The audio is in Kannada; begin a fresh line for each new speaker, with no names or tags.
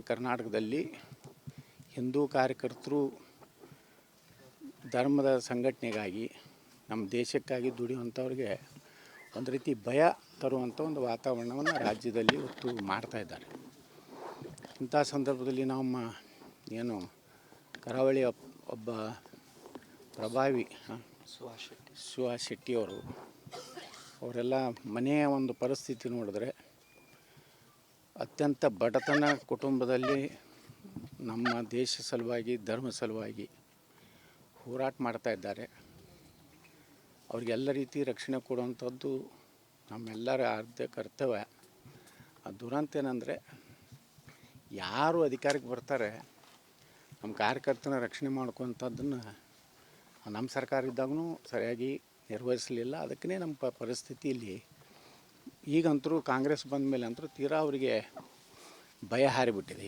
ಕರ್ನಾಟಕದಲ್ಲಿ ಹಿಂದೂ ಕಾರ್ಯಕರ್ತರು ಧರ್ಮದ ಸಂಘಟನೆಗಾಗಿ ನಮ್ಮ ದೇಶಕ್ಕಾಗಿ ದುಡಿಯುವಂಥವ್ರಿಗೆ ಒಂದು ರೀತಿ ಭಯ ತರುವಂಥ ಒಂದು ವಾತಾವರಣವನ್ನು ರಾಜ್ಯದಲ್ಲಿ ಇವತ್ತು ಮಾಡ್ತಾಯಿದ್ದಾರೆ. ಇಂಥ ಸಂದರ್ಭದಲ್ಲಿ ನಮ್ಮ ಏನು ಕರಾವಳಿಯ ಒಬ್ಬ ಪ್ರಭಾವಿ ಸುಹಾಸ್ ಶೆಟ್ಟಿಯವರು ಅವರೆಲ್ಲ ಮನೆಯ ಒಂದು ಪರಿಸ್ಥಿತಿ ನೋಡಿದ್ರೆ ಅತ್ಯಂತ ಬಡತನ ಕುಟುಂಬದಲ್ಲಿ ನಮ್ಮ ದೇಶ ಸಲುವಾಗಿ ಧರ್ಮ ಸಲುವಾಗಿ ಹೋರಾಟ ಮಾಡ್ತಾ ಇದ್ದಾರೆ. ಅವ್ರಿಗೆಲ್ಲ ರೀತಿ ರಕ್ಷಣೆ ಕೊಡುವಂಥದ್ದು ನಮ್ಮೆಲ್ಲರ ಆದ್ಯ ಕರ್ತವ್ಯ. ಆ ದುರಂತ ಏನಂದರೆ ಯಾರು ಅಧಿಕಾರಕ್ಕೆ ಬರ್ತಾರೆ ನಮ್ಮ ಕಾರ್ಯಕರ್ತನ ರಕ್ಷಣೆ ಮಾಡ್ಕೊವಂಥದ್ದನ್ನು ನಮ್ಮ ಸರ್ಕಾರ ಇದ್ದಾಗೂ ಸರಿಯಾಗಿ ನಿರ್ವಹಿಸಲಿಲ್ಲ. ಅದಕ್ಕೇ ನಮ್ಮ ಪರಿಸ್ಥಿತಿ ಇಲ್ಲಿ ಈಗಂತರೂ ಕಾಂಗ್ರೆಸ್ ಬಂದ ಮೇಲೆ ಅಂತೂ ತೀರಾ ಅವರಿಗೆ ಭಯ ಹಾರಿಬಿಟ್ಟಿದೆ.